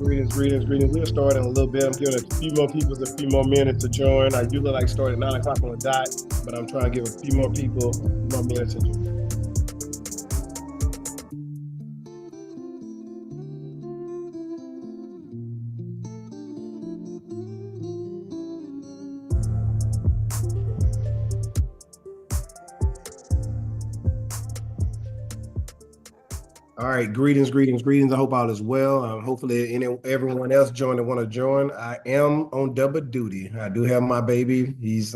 Greetings. We'll start in a little bit. I'm giving a few more people a few more minutes to join. I usually like start at 9 o'clock on the dot, but I'm trying to give a few more people a few more minutes to join. All right, greetings. I hope all is well. Hopefully, everyone else joined that want to join. I am on double duty. I do have my baby. He's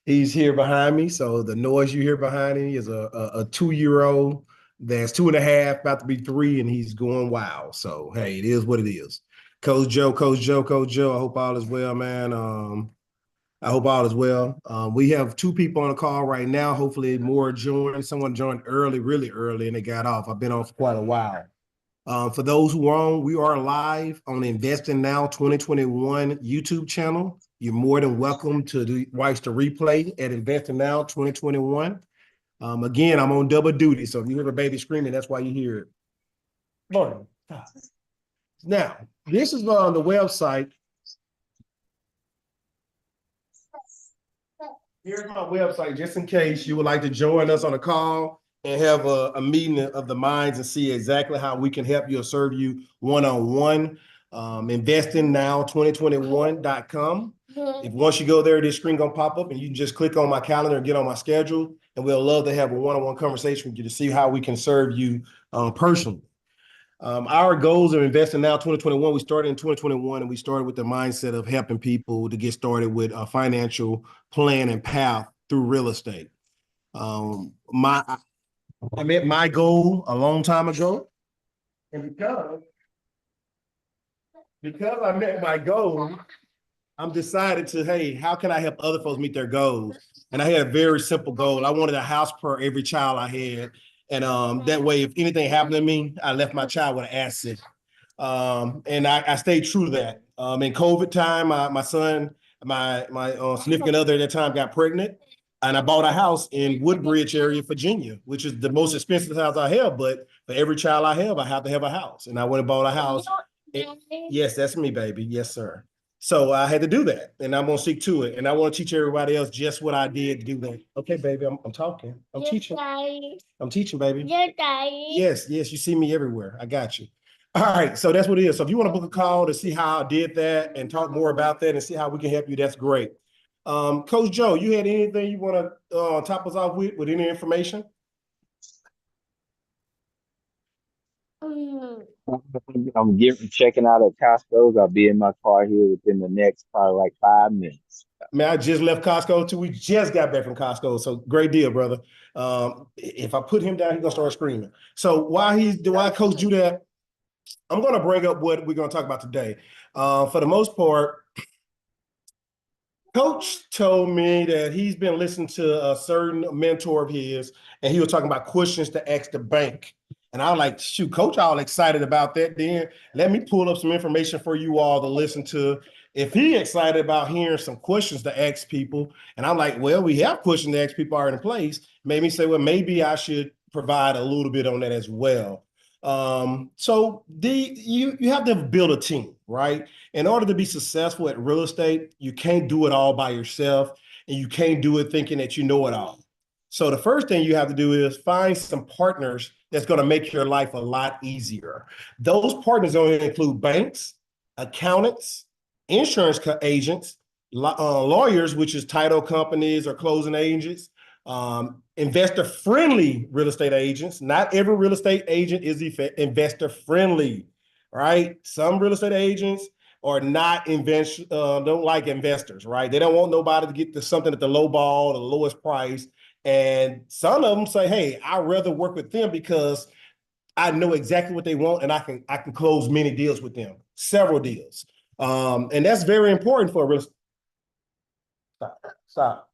he's here behind me. So the noise you hear behind me is a 2-year-old that's 2.5, about to be 3, and he's going wild. So hey, it is what it is. Coach Joe. I hope all is well, man. I hope all is well. We have 2 people on the call right now. Hopefully more join. Someone joined early, really early, and they got off. I've been on for quite a while. For those who are on, we are live on Investing Now 2021 YouTube channel. You're more than welcome to watch the replay at Investing Now 2021. Again, I'm on double duty, so if you hear a baby screaming, that's why you hear it. Morning. Now, this is on the website. Here's my website, just in case you would like to join us on a call and have a meeting of the minds and see exactly how we can help you or serve you one-on-one. Investingnow2021.com. If once you go there, this screen gonna pop up and you can just click on my calendar and get on my schedule. And we'll love to have a one-on-one conversation with you to see how we can serve you personally. Our goals of Investing Now 2021, we started in 2021 and we started with the mindset of helping people to get started with a financial plan and path through real estate. I met my goal a long time ago. And because I met my goal, I'm decided to, hey, how can I help other folks meet their goals? And I had a very simple goal. I wanted a house per every child I had. And that way, if anything happened to me, I left my child with an asset. And I stayed true to that. In COVID time, my son, my significant other at that time got pregnant. And I bought a house in Woodbridge area, Virginia, which is the most expensive house I have. But for every child I have to have a house. And I went and bought a house. Yes, that's me, baby. Yes, sir. So I had to do that, and I'm gonna stick to it. And I want to teach everybody else just what I did to do that. Okay, baby, I'm talking. I'm teaching. I'm teaching, baby. Yes, you see me everywhere. I got you. All right, so that's what it is. So if you want to book a call to see how I did that and talk more about that and see how we can help you, that's great. Coach Joe, you had anything you want to top us off with any information? I'm checking out at Costco's. I'll be in my car here within the next probably like 5 minutes. Man, I just left Costco too. We just got back from Costco. So great deal, brother. If I put him down, he's gonna start screaming. So while Coach do that, I'm gonna bring up what we're gonna talk about today. For the most part, Coach told me that he's been listening to a certain mentor of his, and he was talking about questions to ask the bank. And I was like, shoot, Coach, all excited about that. Then let me pull up some information for you all to listen to. If he excited about hearing some questions to ask people, and I'm like, well, we have questions to ask people already in place, made me say, well, maybe I should provide a little bit on that as well. So you have to build a team, right? In order to be successful at real estate, you can't do it all by yourself, and you can't do it thinking that you know it all. So the first thing you have to do is find some partners that's going to make your life a lot easier. Those partners are going to include banks, accountants, insurance agents, lawyers, which is title companies or closing agents, investor-friendly real estate agents. Not every real estate agent is investor-friendly, right? Some real estate agents are not don't like investors, right? They don't want nobody to get to something at the low ball, the lowest price. And some of them say, hey, I'd rather work with them because I know exactly what they want and I can close many deals with them, several deals. And that's very important for a real estate. Stop.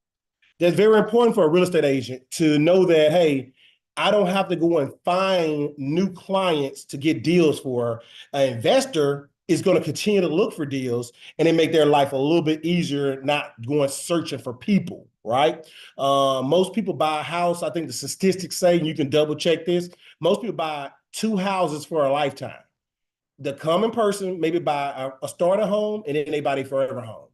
That's very important for a real estate agent to know that, hey, I don't have to go and find new clients to get deals for. An investor is going to continue to look for deals and they make their life a little bit easier, not going searching for people, right? Most people buy a house. I think the statistics say, and you can double check this, most people buy 2 houses for a lifetime. the common person maybe buy a starter home and then they buy a forever home,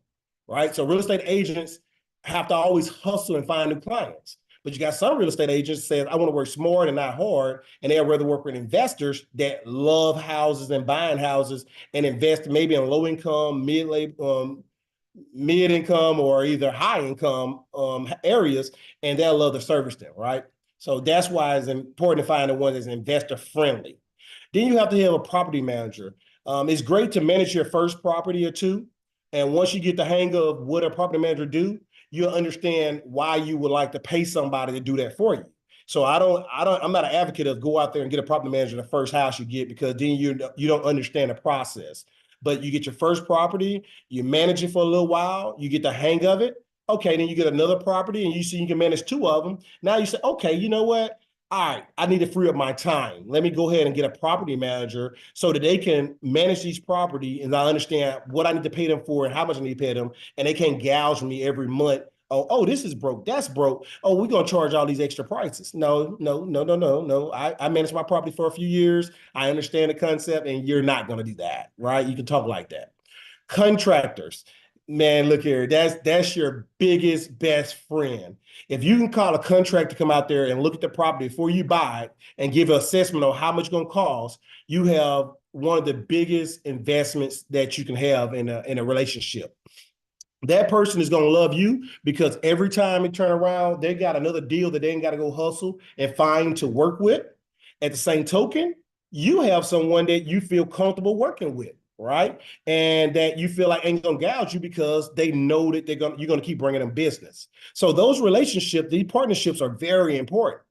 right? So real estate agents have to always hustle and find new clients. But you got some real estate agents saying, I want to work smart and not hard. And they'll rather work with investors that love houses and buying houses and invest maybe in low income, mid income, or either high income areas, and they'll love to service them, right? So that's why it's important to find the one that's investor friendly. Then you have to have a property manager. It's great to manage your first property or two. And once you get the hang of what a property manager do, you'll understand why you would like to pay somebody to do that for you. So I'm not an advocate of go out there and get a property manager the first house you get, because then you don't understand the process. But you get your first property, you manage it for a little while, you get the hang of it. Okay, then you get another property and you see you can manage two of them. Now you say, okay, you know what? All right, I need to free up my time. Let me go ahead and get a property manager so that they can manage these property and I understand what I need to pay them for and how much I need to pay them. And they can't gouge me every month. Oh, this is broke. That's broke. Oh, we're going to charge all these extra prices. No. I managed my property for a few years. I understand the concept, and you're not going to do that, right? You can talk like that. Contractors, man, look here. That's your biggest best friend. If you can call a contractor to come out there and look at the property before you buy it and give an assessment on how much it's going to cost, you have one of the biggest investments that you can have in a relationship. That person is going to love you because every time they turn around, they got another deal that they ain't got to go hustle and find to work with. At the same token, you have someone that you feel comfortable working with, right? And that you feel like ain't going to gouge you because they know that you're going to keep bringing them business. So those relationships, these partnerships are very important.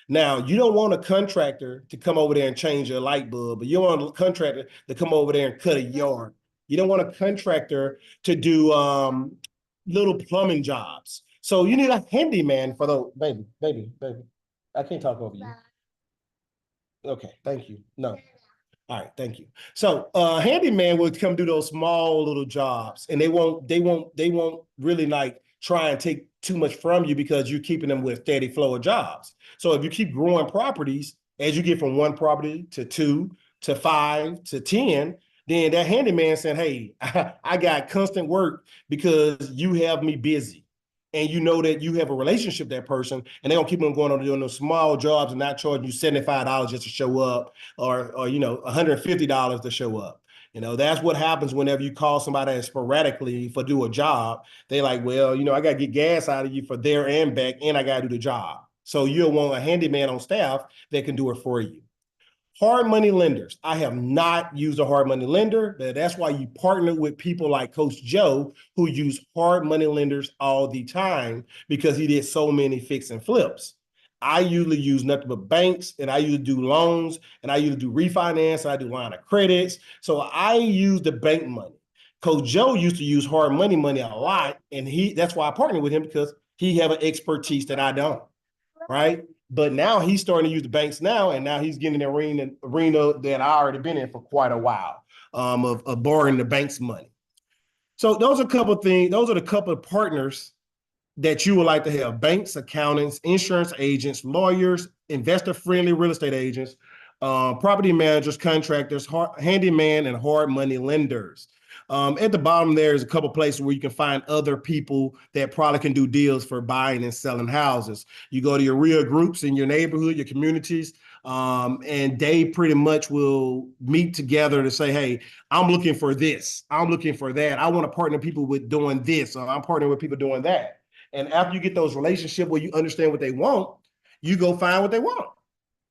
Now, you don't want a contractor to come over there and change your light bulb, but you want a contractor to come over there and cut a yard. You don't want a contractor to do little plumbing jobs. So you need a handyman for those. Baby. I can't talk over you. Okay, thank you. No. All right, thank you. So handyman would come do those small little jobs, and they won't really like try and take too much from you because you're keeping them with steady flow of jobs. So if you keep growing properties, as you get from one property to 2 to 5 to 10, then that handyman saying, hey, I got constant work because you have me busy. And you know that you have a relationship with that person, and they don't keep on going on doing those small jobs and not charging you $75 just to show up, or $150 to show up. That's what happens whenever you call somebody sporadically for do a job. They like, well, I got to get gas out of you for there and back, and I got to do the job. So you'll want a handyman on staff that can do it for you. Hard money lenders. I have not used a hard money lender, but that's why you partner with people like Coach Joe, who use hard money lenders all the time because he did so many fix and flips. I usually use nothing but banks, and I usually do loans, and I usually do refinance, and I do line of credits. So I use the bank money. Coach Joe used to use hard money a lot, and that's why I partnered with him, because he have an expertise that I don't, right? But now he's starting to use the banks now, and now he's getting in the arena that I already been in for quite a while, of borrowing the bank's money. So those are a couple of things. Those are the couple of partners that you would like to have: banks, accountants, insurance agents, lawyers, investor-friendly real estate agents, property managers, contractors, handyman, and hard money lenders. At the bottom, there is a couple places where you can find other people that probably can do deals for buying and selling houses. You go to your real groups in your neighborhood, your communities, and they pretty much will meet together to say, hey, I'm looking for this. I'm looking for that. I want to partner people with doing this, or I'm partnering with people doing that. And after you get those relationships where you understand what they want, you go find what they want.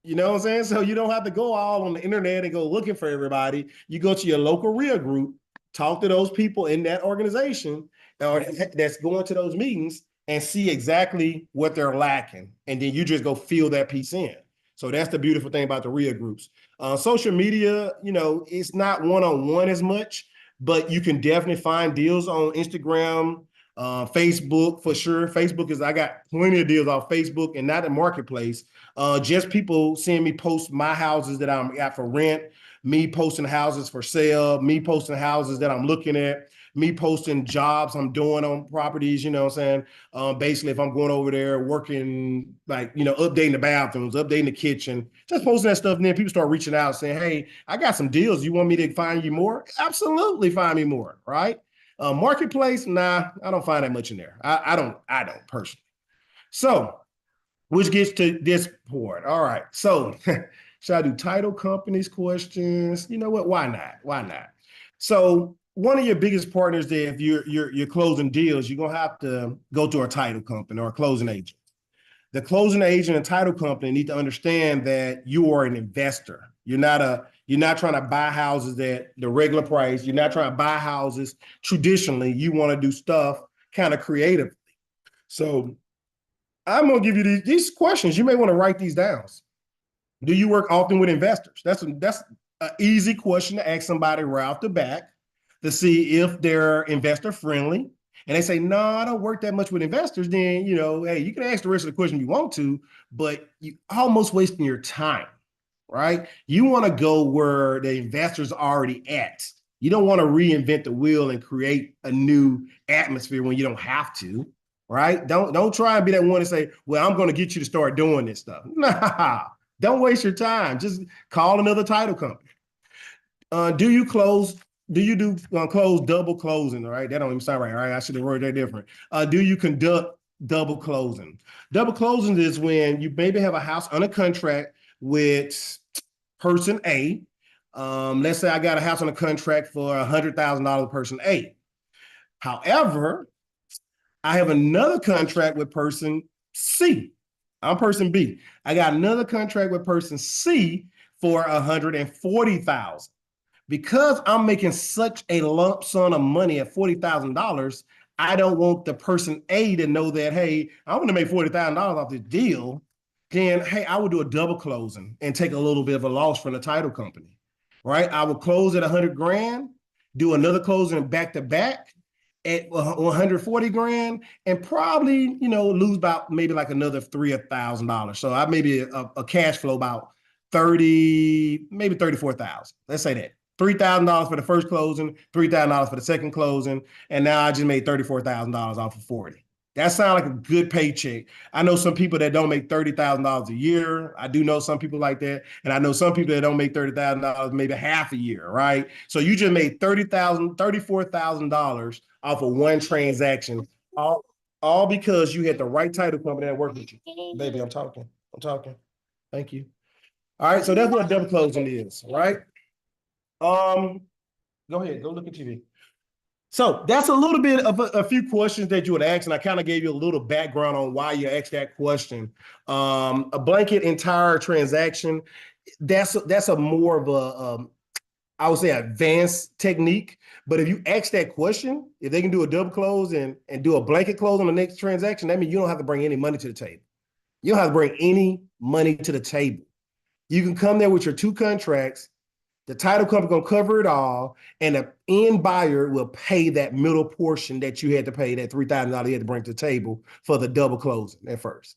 You know what I'm saying? So you don't have to go all on the internet and go looking for everybody. You go to your local real group, talk to those people in that organization or that's going to those meetings, and see exactly what they're lacking. And then you just go fill that piece in. So that's the beautiful thing about the real groups. Social media, it's not one-on-one as much, but you can definitely find deals on Instagram, Facebook for sure. I got plenty of deals on Facebook, and not the marketplace. Just people seeing me post my houses that I'm got for rent, me posting houses for sale, me posting houses that I'm looking at, me posting jobs I'm doing on properties, you know what I'm saying? Basically, if I'm going over there working, like, updating the bathrooms, updating the kitchen, just posting that stuff. And then people start reaching out saying, hey, I got some deals. You want me to find you more? Absolutely find me more, right? Marketplace, nah, I don't find that much in there. I don't personally. So, which gets to this part. All right. So, should I do title companies questions? You know what? Why not? Why not? So, one of your biggest partners there, if you're closing deals, you're gonna have to go to a title company or a closing agent. The closing agent and title company need to understand that you are an investor. You're not trying to buy houses at the regular price. You're not trying to buy houses traditionally. You want to do stuff kind of creatively. So I'm going to give you these questions. You may want to write these down. Do you work often with investors? That's an easy question to ask somebody right off the bat to see if they're investor friendly. And they say, no, I don't work that much with investors. Then, hey, you can ask the rest of the question you want to, but you almost wasting your time, right? You want to go where the investors are already at. You don't want to reinvent the wheel and create a new atmosphere when you don't have to, right? Don't try and be that one to say, well, I'm going to get you to start doing this stuff. Nah, don't waste your time. Just call another title company. Do you close? Do you do close double closing? All right, that don't even sound right. All right, I should have worded that different. Do you conduct double closing? Double closing is when you maybe have a house under contract with person A. Let's say I got a house on a contract for $100,000 person A. However, I have another contract with person C. I'm person B. I got another contract with person C for 140,000. Because I'm making such a lump sum of money at $40,000, I don't want the person A to know that, hey, I want to make $40,000 off this deal. Then, hey, I would do a double closing and take a little bit of a loss from the title company, right? I would close at 100 grand, do another closing back to back at 140 grand, and probably, lose about maybe like another $3,000. So I maybe a cash flow about 30, maybe 34,000. Let's say that. $3,000 for the first closing, $3,000 for the second closing, and now I just made $34,000 off of 40. That sounds like a good paycheck. I know some people that don't make $30,000 a year. I do know some people like that, and I know some people that don't make $30,000 maybe half a year, right? So you just made $34,000 off of one transaction, all because you had the right title company that worked with you. Baby, I'm talking. I'm talking. Thank you. All right, so that's what a double closing is, right? Go ahead, go look at TV. So that's a little bit of a few questions that you would ask, and I kind of gave you a little background on why you asked that question. A blanket entire transaction, that's a more of I would say advanced technique. But if you ask that question, if they can do a double close and do a blanket close on the next transaction, that means you don't have to bring any money to the table. You don't have to bring any money to the table. You can come there with your two contracts. The title company gonna cover it all, and the end buyer will pay that middle portion that you had to pay, that $3,000 you had to bring to the table for the double closing at first.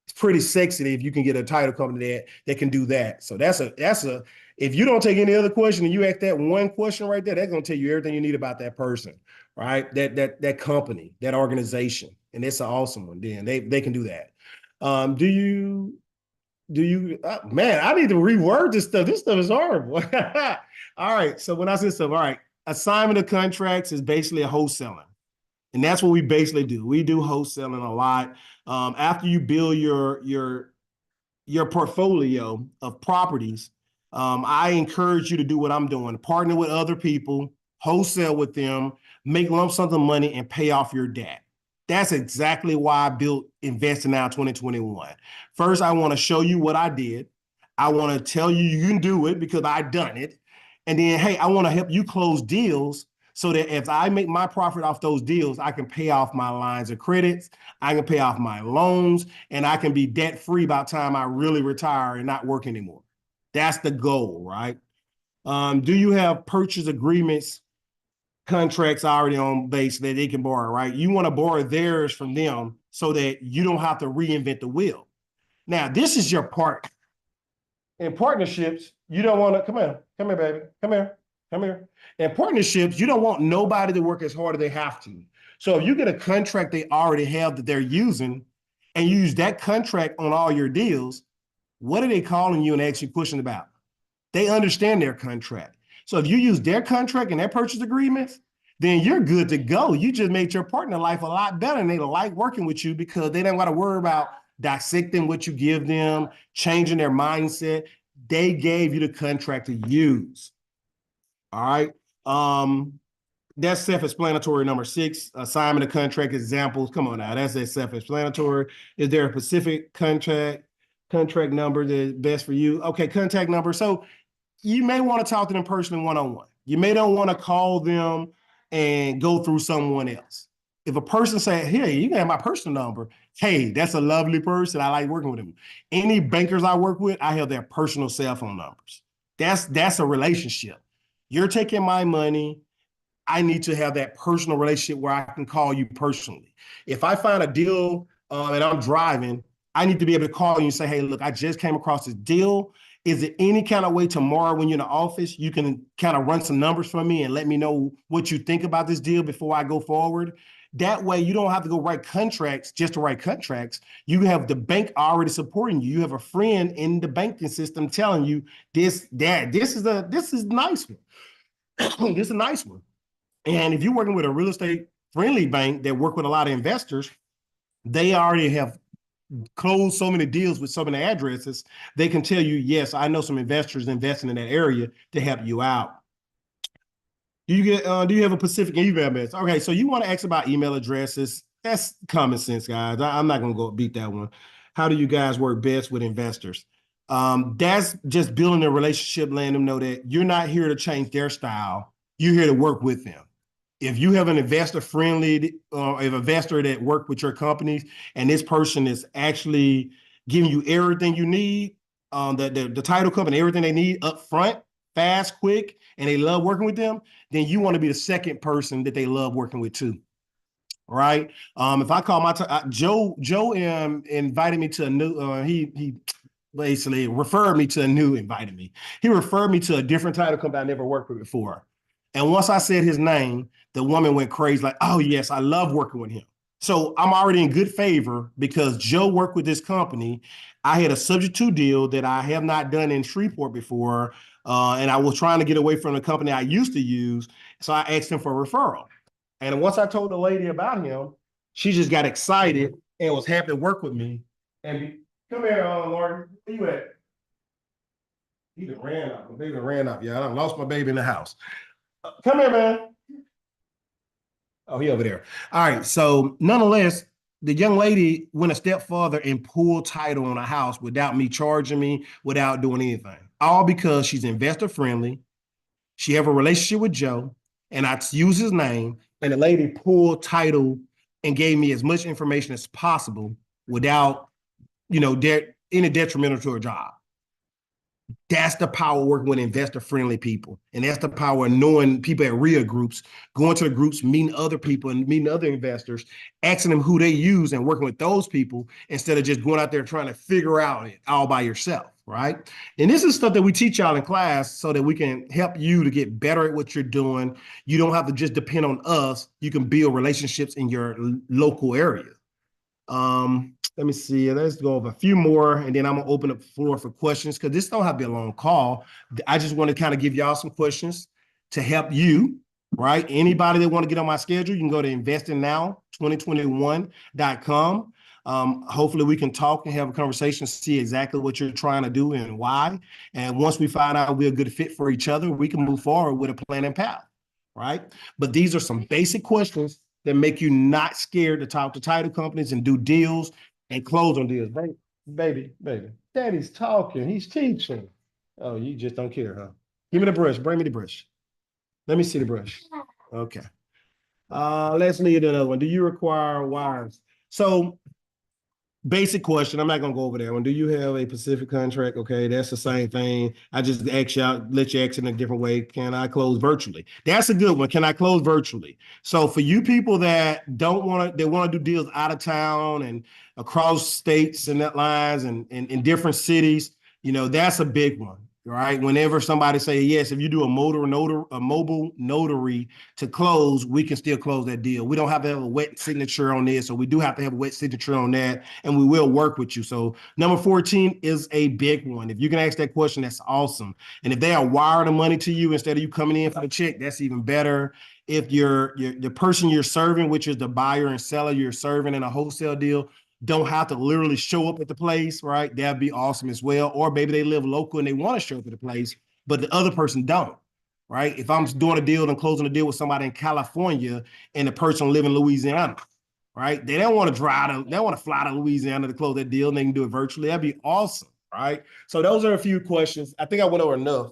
It's pretty sexy if you can get a title company that can do that. So that's a if you don't take any other question and you ask that one question right there, that's gonna tell you everything you need about that person, right? That company, that organization, and it's an awesome one. Then they can do that. Man, I need to reword this stuff. This stuff is horrible. All right. So when I say stuff, all right, assignment of contracts is basically a wholesaling. And that's what we basically do. We do wholesaling a lot. After you build your portfolio of properties, I encourage you to do what I'm doing. Partner with other people, wholesale with them, make lump sum of money, and pay off your debt. That's exactly why I built Investing Now 2021. First, I want to show you what I did. I want to tell you you can do it because I done it. And then, hey, I want to help you close deals so that if I make my profit off those deals, I can pay off my lines of credits, I can pay off my loans, and I can be debt free by the time I really retire and not work anymore. That's the goal, right? Do you have purchase agreements, contracts already on base that they can borrow, right? You want to borrow theirs from them so that you don't have to reinvent the wheel. Now, this is your part. In partnerships, you don't want to, come here, baby, come here. Come here. And partnerships, you don't want nobody to work as hard as they have to. So if you get a contract they already have that they're using and you use that contract on all your deals, what are they calling you and actually pushing about? They understand their contract. So if you use their contract and their purchase agreements, then you're good to go. You just made your partner life a lot better and they like working with you because they don't got to worry about dissecting what you give them, changing their mindset. They gave you the contract to use. All right. That's self-explanatory. Number 6, assignment of contract examples. Come on now, that's that self-explanatory. Is there a specific contract number that's best for you? Okay, contact number. So you may want to talk to them personally one-on-one. You may don't want to call them and go through someone else. If a person say, hey, you can have my personal number. Hey, that's a lovely person. I like working with them. Any bankers I work with, I have their personal cell phone numbers. That's a relationship. You're taking my money. I need to have that personal relationship where I can call you personally. If I find a deal and I'm driving, I need to be able to call you and say, hey, look, I just came across this deal. Is there any kind of way tomorrow when you're in the office, you can kind of run some numbers for me and let me know what you think about this deal before I go forward? That way you don't have to go write contracts just to write contracts. You have the bank already supporting you. You have a friend in the banking system telling you this is nice one. This is a nice one. And if you're working with a real estate friendly bank that work with a lot of investors, they already have closed so many deals with so many addresses, they can tell you, yes, I know some investors investing in that area to help you out. Do you have a specific email address? Okay, so you want to ask about email addresses. That's common sense, guys. I'm not going to go beat that one. How do you guys work best with investors? That's just building a relationship, letting them know that you're not here to change their style. You're here to work with them. If you have an investor friendly or an investor that work with your companies and this person is actually giving you everything you need, the title company, everything they need up front, fast, quick, and they love working with them, then you want to be the second person that they love working with too. Right. If I call Joe invited me to a new he basically referred me to a new invited me. He referred me to a different title company I never worked with before. And once I said his name, the woman went crazy, like, oh, yes, I love working with him. So I'm already in good favor because Joe worked with this company. I had a subject to deal that I have not done in Shreveport before. And I was trying to get away from the company I used to use. So I asked him for a referral. And once I told the lady about him, she just got excited and was happy to work with me. And come here, Lauren, where you at? He done ran off. My baby ran off. Yeah, I lost my baby in the house. Come here, man. Oh, he over there. All right. So nonetheless, the young lady went a step further and pulled title on a house without me charging me, without doing anything. All because she's investor friendly. She have a relationship with Joe, and I use his name, and the lady pulled title and gave me as much information as possible without, any detrimental to her job. That's the power of working with investor-friendly people. And that's the power of knowing people at RIA groups, going to the groups, meeting other people and meeting other investors, asking them who they use and working with those people instead of just going out there trying to figure out it all by yourself, right? And this is stuff that we teach y'all in class so that we can help you to get better at what you're doing. You don't have to just depend on us. You can build relationships in your local area. Let me see. Let's go over a few more, and then I'm gonna open up the floor for questions because this don't have to be a long call. I just want to kind of give y'all some questions to help you, right? Anybody that want to get on my schedule, you can go to investingnow2021.com. Hopefully we can talk and have a conversation, see exactly what you're trying to do and why. And once we find out we're a good fit for each other, we can move forward with a plan and path, right? But these are some basic questions that make you not scared to talk to title companies and do deals and close on deals. Baby, daddy's talking, he's teaching. Oh, you just don't care, huh? Give me the brush, bring me the brush. Let me see the brush. Okay. Let's leave another one. Do you require wires? So basic question. I'm not gonna go over that one. Do you have a Pacific contract? Okay, that's the same thing. I just ask y'all, let you ask in a different way. Can I close virtually? That's a good one. Can I close virtually? So for you people that don't want to, they want to do deals out of town and across states and that lines and in different cities, that's a big one. right? Whenever somebody say yes, if you do a mobile notary to close, we can still close that deal. We don't have to have a wet signature on this, so we do have to have a wet signature on that, and we will work with you. So number 14 is a big one. If you can ask that question, that's awesome. And if they are wiring the money to you instead of you coming in for the check, that's even better. If you're the person you're serving, which is the buyer and seller you're serving in a wholesale deal, don't have to literally show up at the place, right? That'd be awesome as well. Or maybe they live local and they want to show up at the place, but the other person don't, right? If I'm doing a deal and closing a deal with somebody in California and the person live in Louisiana, right? They don't want to drive to, they want to fly to Louisiana to close that deal and they can do it virtually. That'd be awesome, right? So those are a few questions. I think I went over enough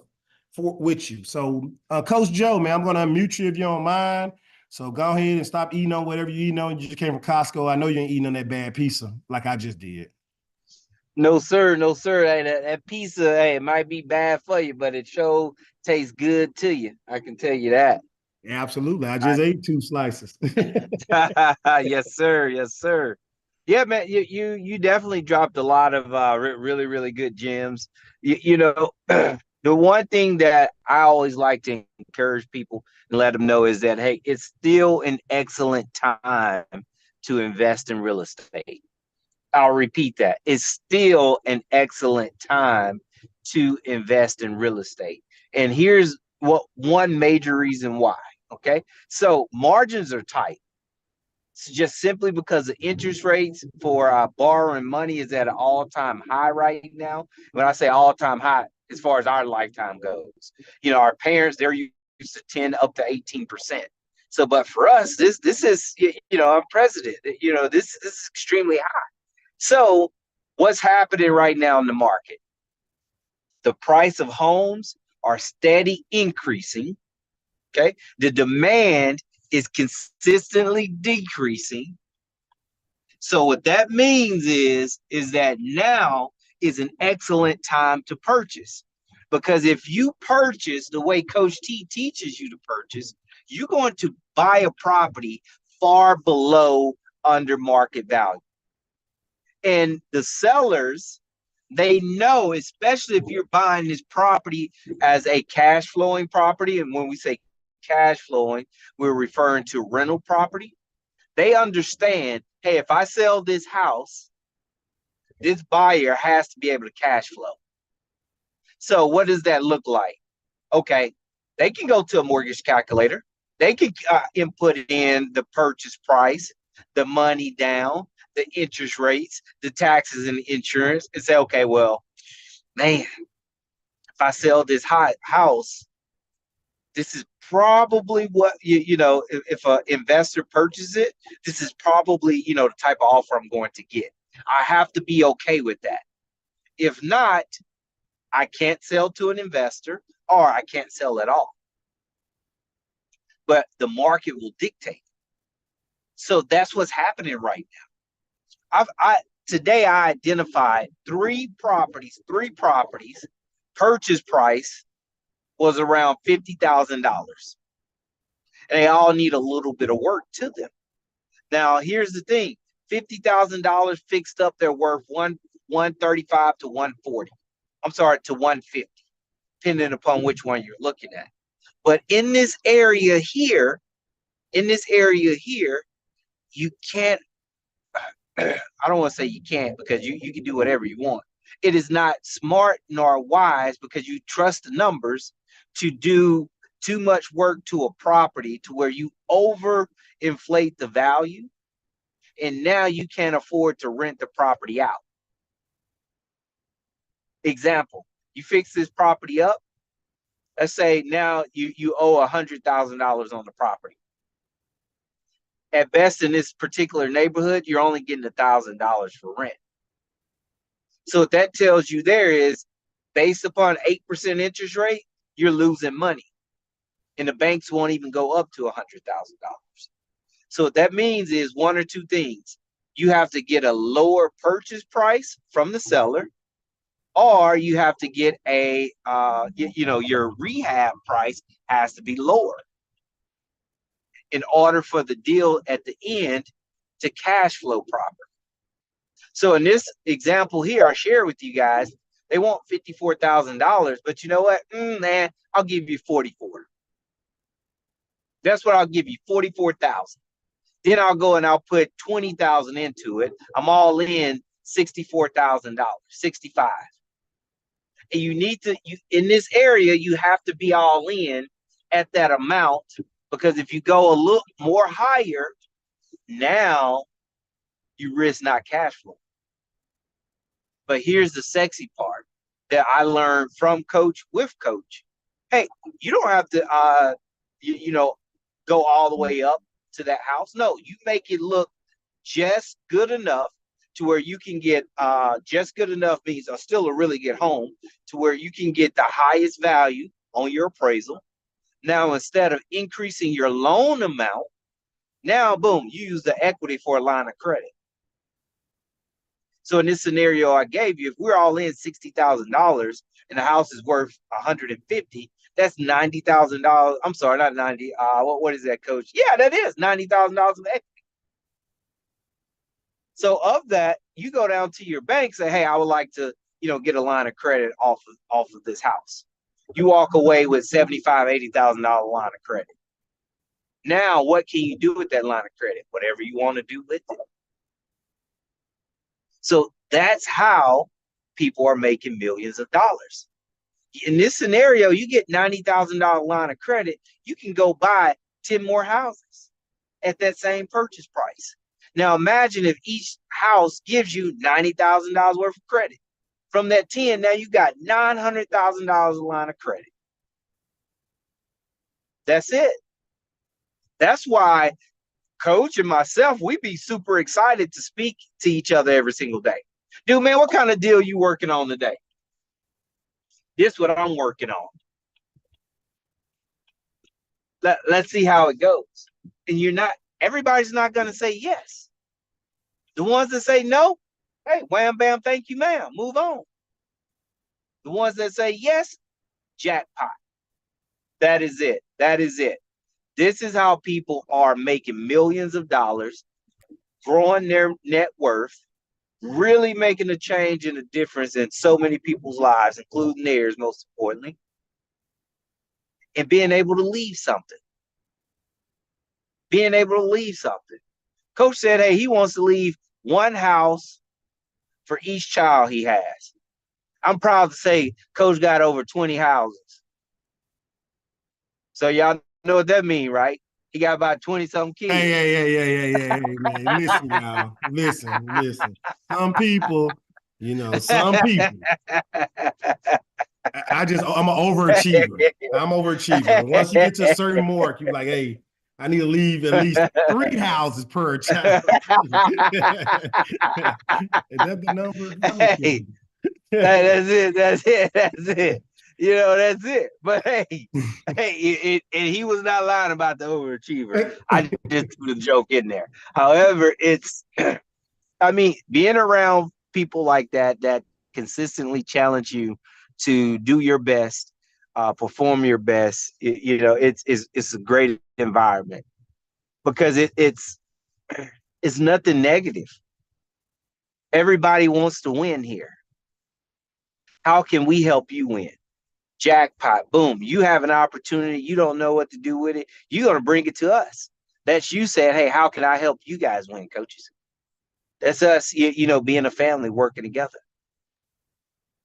for with you. So Coach Joe, man, I'm going to unmute you if you don't mind. So go ahead and stop eating on whatever you eating on. You just came from Costco. I know you ain't eating on that bad pizza like I just did. No, sir. No, sir. Hey, that pizza, hey, it might be bad for you, but it sure tastes good to you. I can tell you that. Yeah, absolutely. I just ate 2 slices. Yes, sir. Yes, sir. Yeah, man. You definitely dropped a lot of really really good gems. You know, the one thing that I always like to encourage people and let them know is that hey, it's still an excellent time to invest in real estate. I'll repeat that. It's still an excellent time to invest in real estate. And here's what one major reason why. Okay. So margins are tight. It's just simply because the interest rates for borrowing money is at an all-time high right now. When I say all-time high, as far as our lifetime goes, our parents, they're used to 10 up to 18%. So, but for us, this is, unprecedented. This is extremely high. So what's happening right now in the market? The price of homes are steady increasing. Okay. The demand is consistently decreasing. So what that means is that now is an excellent time to purchase. Because if you purchase the way Coach T teaches you to purchase, you're going to buy a property far below under market value. And the sellers, they know, especially if you're buying this property as a cash flowing property. And when we say cash flowing, we're referring to rental property. They understand, hey, if I sell this house, this buyer has to be able to cash flow. So what does that look like? Okay, they can go to a mortgage calculator. They can input in the purchase price, the money down, the interest rates, the taxes and the insurance, and say, okay, well, man, if I sell this house, this is probably what, if an investor purchases it, this is probably, the type of offer I'm going to get. I have to be okay with that. If not, I can't sell to an investor or I can't sell at all. But the market will dictate. So that's what's happening right now. Today I identified three properties. Purchase price was around $50,000, and they all need a little bit of work to them. Now here's the thing: $50,000 fixed up, they're worth 135 to 140. I'm sorry, to 150, depending upon which one you're looking at. But in this area here, you can't. I don't want to say you can't, because you can do whatever you want. It is not smart nor wise, because you trust the numbers, to do too much work to a property to where you overinflate the value, and now you can't afford to rent the property out. Example: you fix this property up. Let's say now you owe $100,000 on the property. At best, in this particular neighborhood, you're only getting $1,000 for rent. So what that tells you there is, based upon 8% interest rate, you're losing money, and the banks won't even go up to $100,000. So what that means is one or two things: you have to get a lower purchase price from the seller, or you have to get your rehab price has to be lower in order for the deal at the end to cash flow proper. So in this example here, I share with you guys They want $54,000, but you know what? Man, I'll give you 44. That's what I'll give you, 44,000. Then I'll go and I'll put 20,000 into it. I'm all in $64,000, 65. And you need to, in this area, you have to be all in at that amount, because if you go a little more higher, now you risk not cash flow. But here's the sexy part that I learned from coach with coach. Hey, you don't have to, go all the way up to that house. No, you make it look just good enough to where you can get, just good enough means still a really good home, to where you can get the highest value on your appraisal. Now, instead of increasing your loan amount, now, boom, you use the equity for a line of credit. So in this scenario I gave you, if we're all in $60,000 and the house is worth 150, that's $90,000. I'm sorry, not 90. What is that, coach? Yeah, that is $90,000 of equity. So of that, you go down to your bank, say, hey, I would like to, get a line of credit off of this house. You walk away with $75,000, $80,000 line of credit. Now, what can you do with that line of credit? Whatever you want to do with it. So that's how people are making millions of dollars. In this scenario, you get $90,000 line of credit, you can go buy 10 more houses at that same purchase price. Now imagine if each house gives you $90,000 worth of credit. From that 10, now you got $900,000 a line of credit. That's it. That's why coach and myself, we be super excited to speak to each other every single day. Dude, man, what kind of deal you working on today? This is what I'm working on. Let's see how it goes. And everybody's not going to say yes. The ones that say no, hey, wham, bam, thank you, ma'am, move on. The ones that say yes, jackpot. That is it. That is it. This is how people are making millions of dollars, growing their net worth, really making a change and a difference in so many people's lives, including theirs, most importantly, and being able to leave something. Being able to leave something. Coach said, hey, he wants to leave one house for each child he has. I'm proud to say Coach got over 20 houses. So y'all know what that means, right? He got about 20-something kids. Hey, man. Listen, y'all. Listen. Some people, some people. I'm an overachiever. I'm overachiever. Once you get to a certain mark, you're like, hey, I need to leave at least 3 houses per child. Is that the number? Hey, that's it. That's it. That's it. But hey, and he was not lying about the overachiever. I just threw the joke in there. However, being around people like that consistently challenge you to do your best, perform your best. It's a great environment because it's nothing negative. Everybody wants to win here. How can we help you win? Jackpot, boom. You have an opportunity. You don't know what to do with it. You're going to bring it to us. That's you saying, hey, how can I help you guys win, coaches? That's us, being a family working together.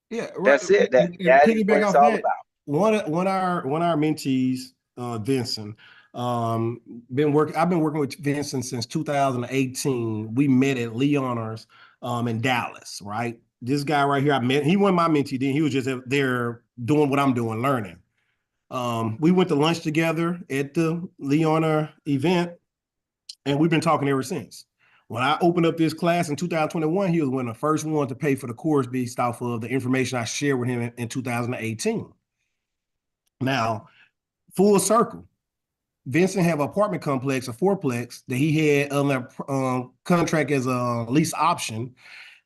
Yeah, right. That's it. That is what it's all about. One of our mentees, Vincent, I've been working with Vincent since 2018. We met at Leonard's in Dallas, right? This guy right here, he wasn't my mentee then. He was just there doing what I'm doing, learning. We went to lunch together at the Leonard event, and we've been talking ever since. When I opened up this class in 2021, he was one of the first ones to pay for the course based off of the information I shared with him in 2018. Now, full circle, Vincent have an apartment complex, a fourplex, that he had on the contract as a lease option.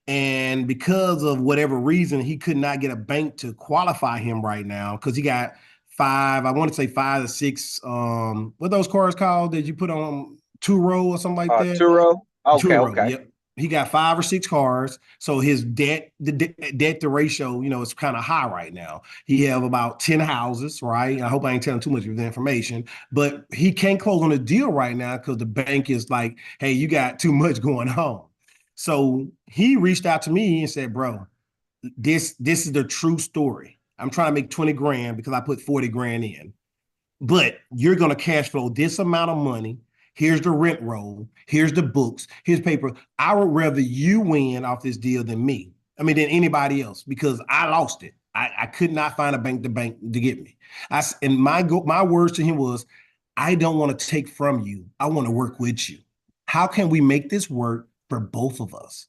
And because of whatever reason, he could not get a bank to qualify him right now because he got 5 or 6, what are those cars called that you put on 2-row or something like that? 2-row? Okay. Yep. He got 5 or 6 cars, so his debt to ratio, is kind of high right now. He have about 10 houses, right? I hope I ain't telling too much of the information, but he can't close on a deal right now because the bank is like, hey, you got too much going on. So he reached out to me and said, bro, this is the true story. I'm trying to make 20 grand because I put 40 grand in, but you're going to cash flow this amount of money. Here's the rent roll. Here's the books. Here's paper. I would rather you win off this deal than me. I mean, than anybody else, because I lost it. I could not find a bank to get me. And my words to him was, I don't want to take from you. I want to work with you. How can we make this work for both of us?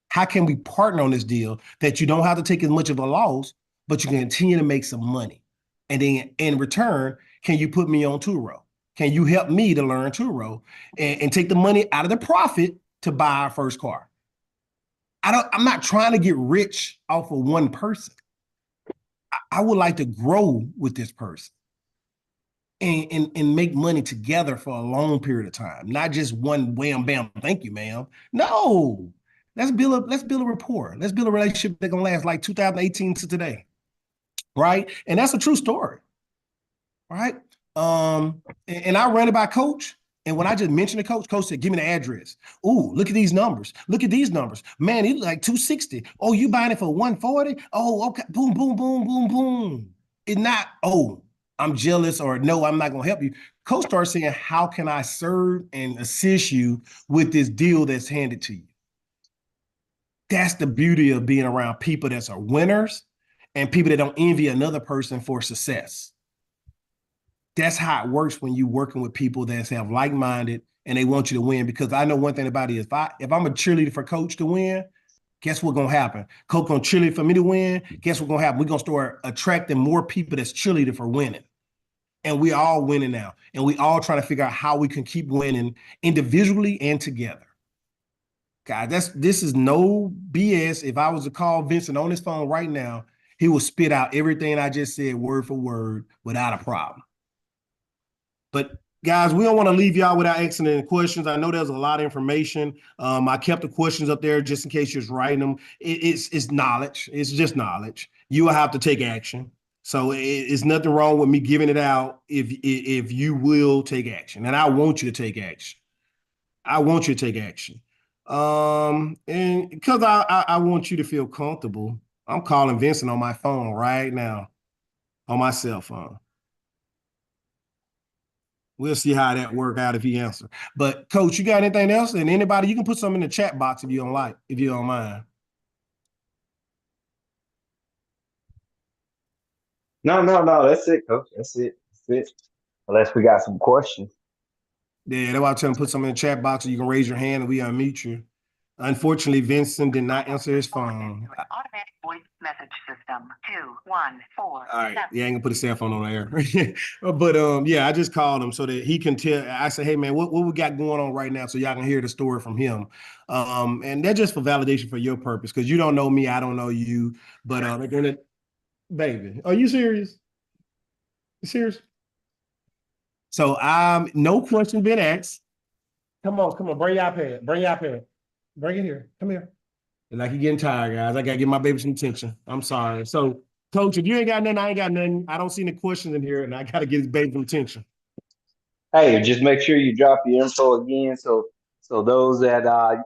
How can we partner on this deal that you don't have to take as much of a loss, but you can continue to make some money? And then in return, can you put me on Turo? Can you help me to learn Turo and take the money out of the profit to buy our first car? I'm not trying to get rich off of one person. I would like to grow with this person and make money together for a long period of time, not just one wham bam, thank you, ma'am. No, let's build a rapport. Let's build a relationship that's gonna last like 2018 to today, right? And that's a true story, right? And I ran it by coach. And when I just mentioned the coach said, give me the address. Ooh, look at these numbers. Look at these numbers. Man, it look like 260. Oh, you buying it for 140? Oh, okay. Boom, boom, boom, boom, boom. It's not, oh, I'm jealous or no, I'm not going to help you. Coach starts saying, how can I serve and assist you with this deal that's handed to you? That's the beauty of being around people that are winners and people that don't envy another person for success. That's how it works when you're working with people that have like-minded and they want you to win. Because I know one thing about it is if I'm a cheerleader for coach to win, guess what's gonna happen? Coach gonna cheerlead for me to win. Guess what's gonna happen? We're gonna start attracting more people that's cheerleading for winning. And we all winning now. And we all trying to figure out how we can keep winning individually and together. God, this is no BS. If I was to call Vincent on his phone right now, he will spit out everything I just said word for word without a problem. But guys, we don't want to leave y'all without asking any questions. I know there's a lot of information. I kept the questions up there just in case you're writing them. It's knowledge. It's just knowledge. You will have to take action. So it's nothing wrong with me giving it out if you will take action. And I want you to take action. I want you to take action. And because I want you to feel comfortable, I'm calling Vincent on my phone right now, on my cell phone. We'll see how that work out if he answers. But Coach, you got anything else? And anybody, you can put something in the chat box if you don't like, if you don't mind. No. That's it, Coach. That's it. Unless we got some questions. Yeah, that's why I tell him put something in the chat box so you can raise your hand and we unmute you. Unfortunately, Vincent did not answer his phone. Automatic voice message system 214. All right, yeah, I ain't gonna put his cell phone on there. But yeah, I just called him so that he can tell. I said, hey man, what we got going on right now, so y'all can hear the story from him. And that's just for validation for your purpose, because you don't know me, I don't know you. But baby, are you serious? You serious? So no question been asked. Come on, bring your iPad. Bring it here. Come here. Like you're getting tired, guys. I gotta give my baby some attention. I'm sorry. So, Coach, if you ain't got nothing, I ain't got nothing. I don't see any questions in here, and I gotta get his baby some attention. Hey, just make sure you drop your info again, so those that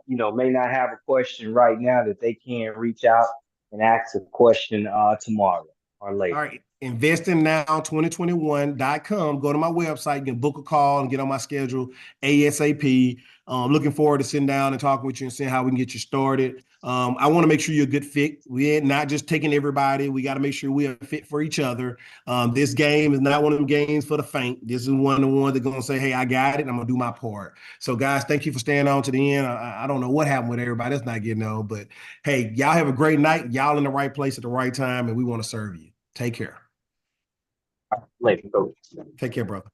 may not have a question right now, that they can reach out and ask a question tomorrow or later. All right. investingnow2021.com. Go to my website. You can book a call and get on my schedule ASAP. Looking forward to sitting down and talking with you and seeing how we can get you started. I want to make sure you're a good fit. We're not just taking everybody. We got to make sure we are fit for each other. This game is not one of them games for the faint. This is one of the ones that going to say, hey, I got it. I'm going to do my part. So, guys, thank you for staying on to the end. I don't know what happened with everybody that's not getting on, but hey, y'all have a great night. Y'all in the right place at the right time, and we want to serve you. Take care. Later, Coach. Take care, brother.